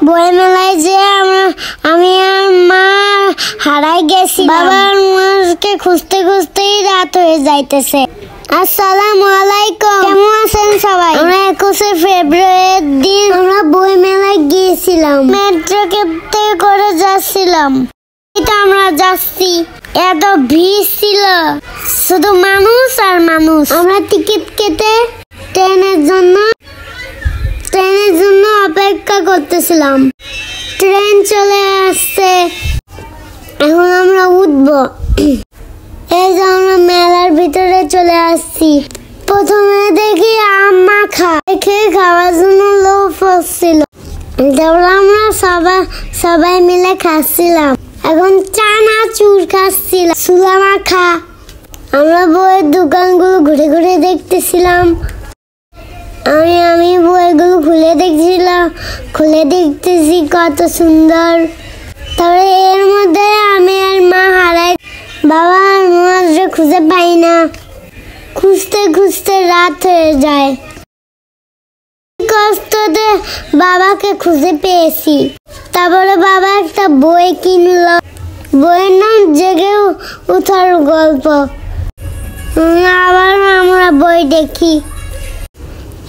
বই মেলায় যে আমি আর মা হারাই গেছি। বাবা আর মাকে খুঁজতে খুঁজতেই রাত হয়ে যাইতেছে। আসসালামু আলাইকুম, কেমন আছেন সবাই? আমরা 21শে ফেব্রুয়ারির দিন আমরা বই মেলায় গিয়েছিলাম। মেট্রোকে করে যাচ্ছিলাম। এটা আমরা যাচ্ছি, এত ভিড় ছিল, শুধু মানুষ আর মানুষ। আমরা টিকিট কেটে ট্রেনের জন্য অপেক্ষা করতেছিলাম। ট্রেন চলে আসছে, এখন আমরা উঠবো। এই যে আমরা মেলার ভিতরে চলে আসছি। প্রথমে দেখি আম মাখা, দেখে খাওয়ার জন্য লোভ হচ্ছিল। তারপর আমরা সবাই মিলে খাচ্ছিলাম। এখন চানাচুর খাচ্ছিলাম, সুলা মাখা। আমরা বইয়ের দোকানগুলো ঘুরে ঘুরে দেখতেছিলাম। আমি বইগুলো খুলে দেখতেছি কত সুন্দর। তারপরে এর মধ্যে আমি আর মা হারাই, বাবা আর মাকে খুঁজে পাই না। খুঁজতে খুঁজতে রাত হয়ে যায়। কষ্টতে বাবাকে খুঁজে পেয়েছি। তারপরে বাবা একটা বই কিনলো, বইয়ের নাম জেগে ওঠার গল্প। আবার আমরা বই দেখি।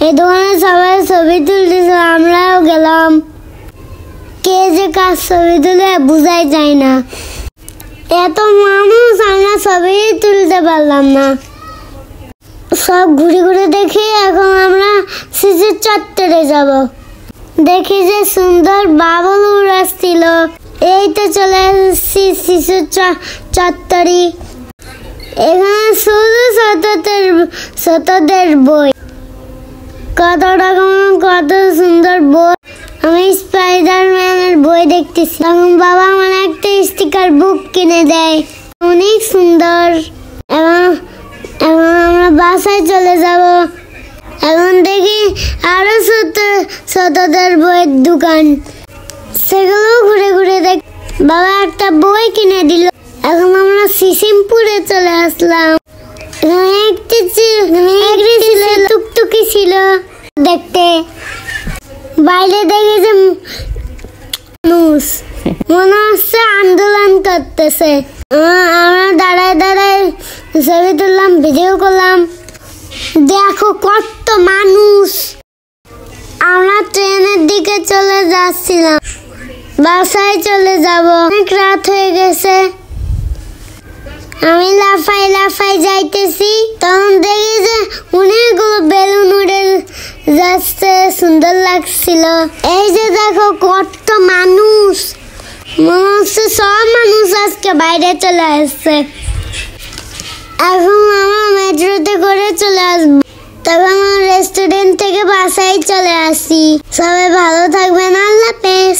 এই দোকানে সবাই ছবি তুলতেছে, আমরাও গেলাম। কে যে কার ছবি তুলে বোঝাই যায় না, এত মানুষ, আমরা ছবি তুলতে পারলাম না। সব ঘুরে ঘুরে দেখি। এখন আমরা শিশু চত্বরে যাব। দেখি যে সুন্দর বাবুল উড়াচ্ছিল। এই তো চলে এসেছি শিশু চত্বরে। এখানে শুধু ছোটদের বই, কত রকম কত সুন্দর বই। আমি স্পাইডারম্যানের বই দেখতেছি। তখন বাবা আমার একটা স্টিকার বুক কিনে দেয়, অনেক সুন্দর। এবং আমরা বাসায় চলে যাব। এখন দেখি আরো ছোটদের বইয়ের দোকান, সেগুলো ঘুরে ঘুরে দেখ। বাবা একটা বই কিনে দিল। এখন আমরা সিসিমপুরে চলে আসলাম। একটি ছিল টুকটুকি ছিল দেখতে। বাইরে দেখে যে মানুষ, মনে হচ্ছে আন্দোলন করতেছে। আমরা দাঁড়ায় ছবি তুললাম, ভিডিও করলাম। দেখো কত মানুষ। আমরা ট্রেনের দিকে চলে যাচ্ছিলাম, বাসায় চলে যাব। অনেক রাত হয়ে গেছে। আমি লাফাই যাইতেছি। তখন দেখি যে অনেকগুলো বেলুন উড়ে যাচ্ছে, সুন্দর লাগছিল। এই যে দেখো কত মানুষ, মনে হচ্ছে সব মানুষ আজকে বাইরে চলে আসছে। এখন আমরা মেট্রোতে করে চলে আসবো। তবে আমার রেস্টুরেন্ট থেকে বাসায় চলে আসি। সবাই ভালো থাকবেন, আল্লাহ হাফেজ।